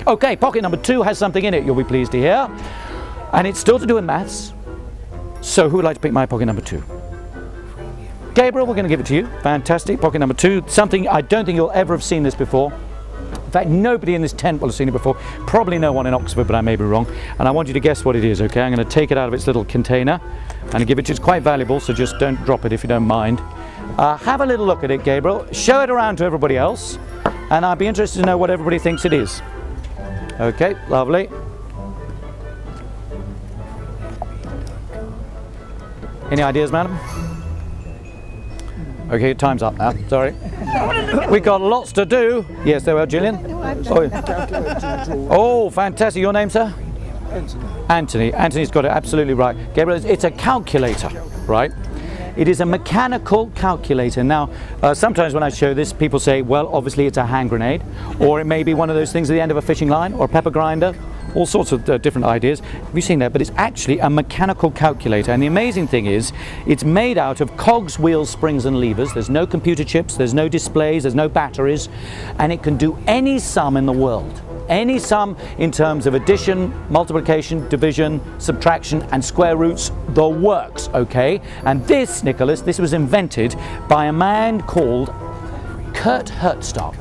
Okay, pocket number 2 has something in it, you'll be pleased to hear. And it's still to do with maths. So who would like to pick my pocket number 2? Gabriel, we're going to give it to you. Fantastic. Pocket number 2. Something I don't think you'll ever have seen this before. In fact, nobody in this tent will have seen it before. Probably no one in Oxford, but I may be wrong. And I want you to guess what it is, okay? I'm going to take it out of its little container and give it to you. It's quite valuable, so just don't drop it if you don't mind. Have a little look at it, Gabriel. Show it around to everybody else. And I'd be interested to know what everybody thinks it is. Okay, lovely. Any ideas, madam? Okay, time's up now, sorry. We've got lots to do. Yes, there we are, Gillian. Oh, fantastic. Your name, sir? Anthony. Anthony's got it absolutely right. Gabriel, it's a calculator, right? It is a mechanical calculator. Now, sometimes when I show this, people say, well, obviously it's a hand grenade, or it may be one of those things at the end of a fishing line, or a pepper grinder, all sorts of different ideas. Have you seen that? But it's actually a mechanical calculator. And the amazing thing is, it's made out of cogs, wheels, springs, and levers. There's no computer chips, there's no displays, there's no batteries, and it can do any sum in the world. Any sum in terms of addition, multiplication, division, subtraction, and square roots, the works, okay? And this, Nicholas, this was invented by a man called Kurt Hertzstock.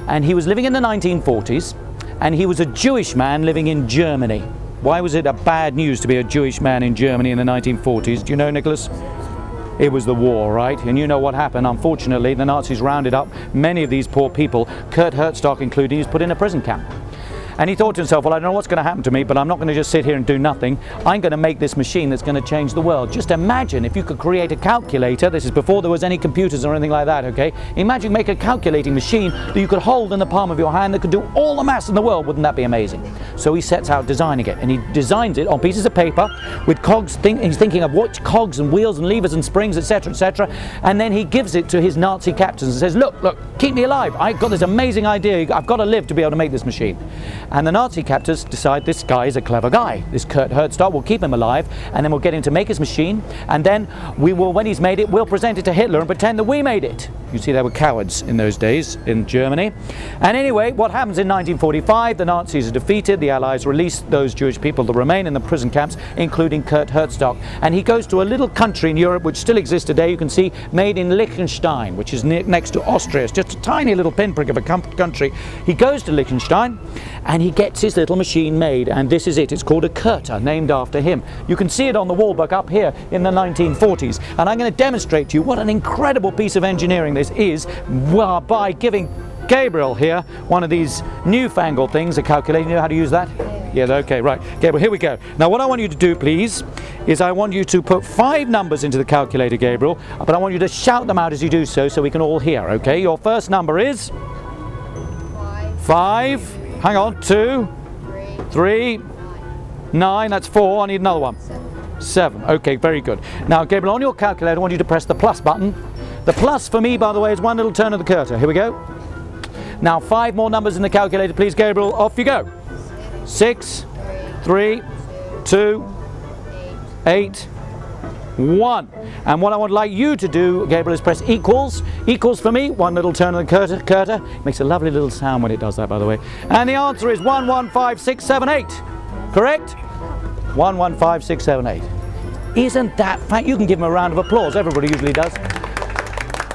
And he was living in the 1940s, and he was a Jewish man living in Germany. Why was it a bad news to be a Jewish man in Germany in the 1940s? Do you know, Nicholas? It was the war, right? And you know what happened. Unfortunately, the Nazis rounded up many of these poor people, Kurt Hertzstock included. He was put in a prison camp. And he thought to himself, well, I don't know what's going to happen to me, but I'm not going to just sit here and do nothing. I'm going to make this machine that's going to change the world. Just imagine if you could create a calculator. This is before there was any computers or anything like that, okay? Imagine make a calculating machine that you could hold in the palm of your hand that could do all the maths in the world. Wouldn't that be amazing? So he sets out designing it, and he designs it on pieces of paper with cogs. He's thinking of what cogs and wheels and levers and springs, etc., etc. And then he gives it to his Nazi captains and says, look, keep me alive. I've got this amazing idea. I've got to live to be able to make this machine. And the Nazi captors decide this guy is a clever guy. This Kurt Hertzstock, will keep him alive, and then we'll get him to make his machine, and then we will, when he's made it, we'll present it to Hitler and pretend that we made it. You see, they were cowards in those days in Germany. And anyway, what happens in 1945, the Nazis are defeated, the Allies release those Jewish people that remain in the prison camps, including Kurt Hertzstock. And he goes to a little country in Europe which still exists today, you can see, made in Liechtenstein, which is next to Austria. It's just a tiny little pinprick of a country. He goes to Liechtenstein, and he gets his little machine made, and this is it. It's called a Curta, named after him. You can see it on the Wallbook up here in the 1940s, and I'm going to demonstrate to you what an incredible piece of engineering this is by giving Gabriel here one of these newfangled things, a calculator. You know how to use that? Yeah, okay, right. Gabriel, here we go. Now what I want you to do, please, is I want you to put 5 numbers into the calculator, Gabriel, but I want you to shout them out as you do so we can all hear, okay? Your first number is? 5. Hang on, 2, 3, 9, that's 4, I need another one. 7, okay, very good. Now, Gabriel, on your calculator, I want you to press the plus button. The plus for me, by the way, is one little turn of the curter. Here we go. Now, 5 more numbers in the calculator, please, Gabriel. Off you go. 6, 3, 2, 8, 1. And what I would like you to do, Gabriel, is press equals. Equals for me, one little turn of the curter. Makes a lovely little sound when it does that, by the way. And the answer is 115,678. Correct? 115,678. Isn't that fact? You can give him a round of applause. Everybody usually does.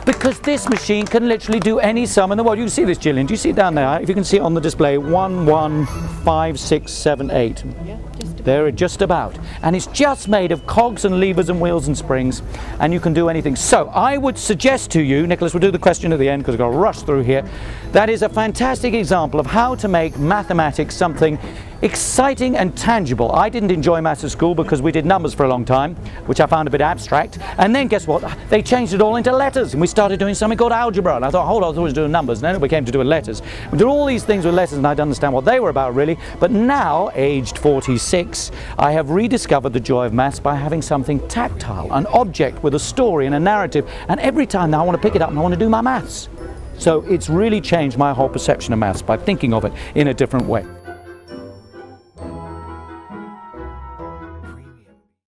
Because this machine can literally do any sum in the world. You can see this, Gillian. Do you see it down there? If you can see it on the display, 115,678. Yeah, there, just about. And it's just made of cogs and levers and wheels and springs, and you can do anything. So I would suggest to you, Nicholas, we'll do the question at the end because I've got to rush through here. That is a fantastic example of how to make mathematics something exciting and tangible. I didn't enjoy maths at school because we did numbers for a long time, which I found a bit abstract. And then guess what? They changed it all into letters, and we started doing something called algebra. And I thought, hold on, I thought I was doing numbers. And then we came to doing letters. We did all these things with letters, and I didn't understand what they were about really. But now, aged 46, I have rediscovered the joy of maths by having something tactile, an object with a story and a narrative. And every time now I want to pick it up and I want to do my maths. So it's really changed my whole perception of maths by thinking of it in a different way.